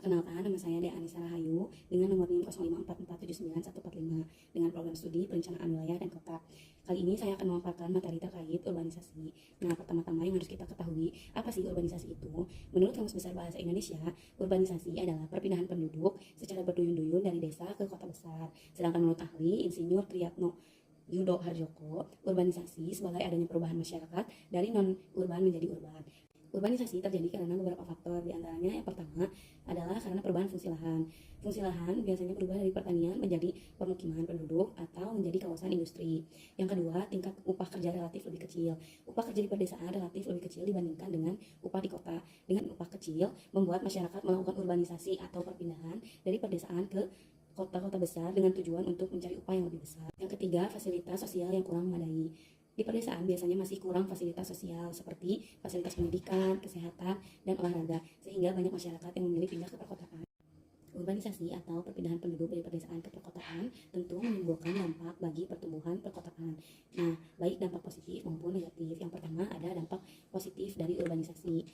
Perkenalkan, nama saya Dea Anissa Rahayu dengan nomor NIM 0544791145 dengan program studi perencanaan wilayah dan kota. Kali ini saya akan memaparkan materi terkait urbanisasi. Nah, pertama-tama yang harus kita ketahui, apa sih urbanisasi itu? Menurut Kamus Besar Bahasa Indonesia, urbanisasi adalah perpindahan penduduk secara berduyun-duyun dari desa ke kota besar. Sedangkan menurut ahli Insinyur Triyatno Yudo Harjoko, urbanisasi sebagai adanya perubahan masyarakat dari non-urban menjadi urban. Urbanisasi terjadi karena beberapa faktor, diantaranya yang pertama adalah karena perubahan fungsi lahan. Fungsi lahan biasanya berubah dari pertanian menjadi permukiman penduduk atau menjadi kawasan industri. Yang kedua, tingkat upah kerja relatif lebih kecil. Upah kerja di pedesaan relatif lebih kecil dibandingkan dengan upah di kota. Dengan upah kecil, membuat masyarakat melakukan urbanisasi atau perpindahan dari pedesaan ke kota-kota besar dengan tujuan untuk mencari upah yang lebih besar. Yang ketiga, fasilitas sosial yang kurang memadai. Di pedesaan biasanya masih kurang fasilitas sosial seperti fasilitas pendidikan, kesehatan, dan olahraga, sehingga banyak masyarakat yang memilih pindah ke perkotaan. Urbanisasi atau perpindahan penduduk dari pedesaan ke perkotaan tentu menimbulkan dampak bagi pertumbuhan perkotaan. Nah, baik dampak positif maupun negatif. Yang pertama ada dampak positif dari urbanisasi.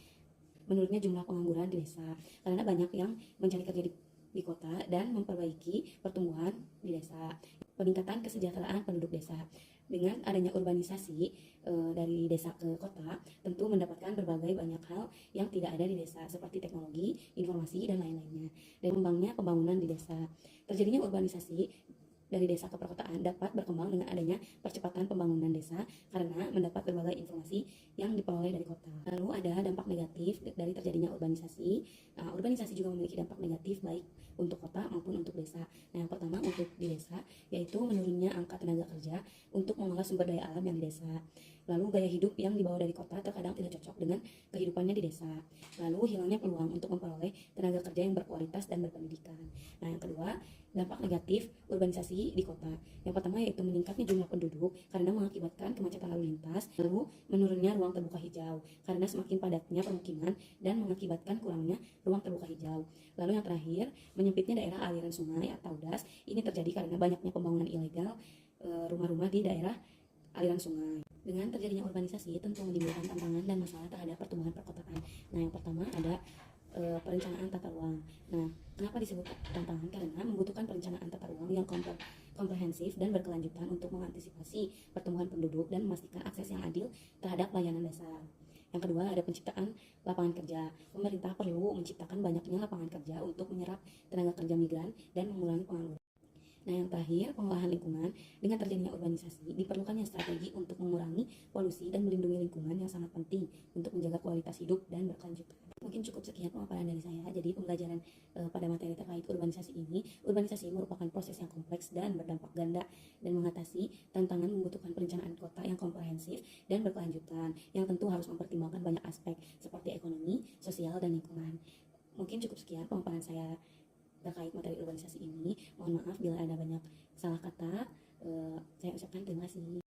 Menurutnya jumlah pengangguran di desa, karena banyak yang mencari kerja di kota dan memperbaiki pertumbuhan di desa. Peningkatan kesejahteraan penduduk desa. Dengan adanya urbanisasi dari desa ke kota, tentu mendapatkan berbagai banyak hal yang tidak ada di desa, seperti teknologi, informasi, dan lain-lainnya. Dan kembangnya pembangunan di desa. Terjadinya urbanisasi dari desa ke perkotaan dapat berkembang dengan adanya percepatan pembangunan desa karena mendapat berbagai informasi yang diperoleh dari kota. Lalu ada dampak negatif dari terjadinya urbanisasi. Urbanisasi juga memiliki dampak negatif baik untuk kota maupun untuk desa. Nah, yang pertama untuk di desa, yaitu menurunnya angka tenaga kerja untuk mengolah sumber daya alam yang di desa. Lalu gaya hidup yang dibawa dari kota terkadang tidak cocok dengan kehidupannya di desa. Lalu hilangnya peluang untuk memperoleh tenaga kerja yang berkualitas dan berpendidikan. Nah, yang kedua, dampak negatif urbanisasi di kota. Yang pertama yaitu meningkatnya jumlah penduduk karena mengakibatkan kemacetan lalu lintas, lalu menurunnya ruang terbuka hijau karena semakin padatnya permukiman dan mengakibatkan kurangnya ruang terbuka hijau. Lalu yang terakhir, menyempitnya daerah aliran sungai atau das. Ini terjadi karena banyaknya pembangunan ilegal rumah-rumah di daerah aliran sungai. Dengan terjadinya urbanisasi tentu menimbulkan tantangan dan masalah terhadap pertumbuhan perkotaan. Nah, yang pertama ada perencanaan tata ruang. Nah, kenapa disebut tantangan? Karena membutuhkan perencanaan tata ruang yang komprehensif dan berkelanjutan untuk mengantisipasi pertumbuhan penduduk dan memastikan akses yang adil terhadap layanan dasar. Yang kedua, ada penciptaan lapangan kerja. Pemerintah perlu menciptakan banyaknya lapangan kerja untuk menyerap tenaga kerja migran dan mengurangi pengangguran. Nah, yang terakhir, pengolahan lingkungan. Dengan terjadinya urbanisasi, diperlukannya strategi untuk mengurangi polusi dan melindungi lingkungan yang sangat penting untuk menjaga kualitas hidup dan berkelanjutan. Mungkin cukup sekian pemaparan dari saya. Jadi, pembelajaran pada materi terkait urbanisasi ini, urbanisasi merupakan proses yang kompleks dan berdampak ganda dan mengatasi tantangan membutuhkan perencanaan kota yang komprehensif dan berkelanjutan, yang tentu harus mempertimbangkan banyak aspek seperti ekonomi, sosial, dan lingkungan. Mungkin cukup sekian pemaparan saya terkait materi urbanisasi ini. Mohon maaf bila ada banyak salah kata. Saya ucapkan terima kasih.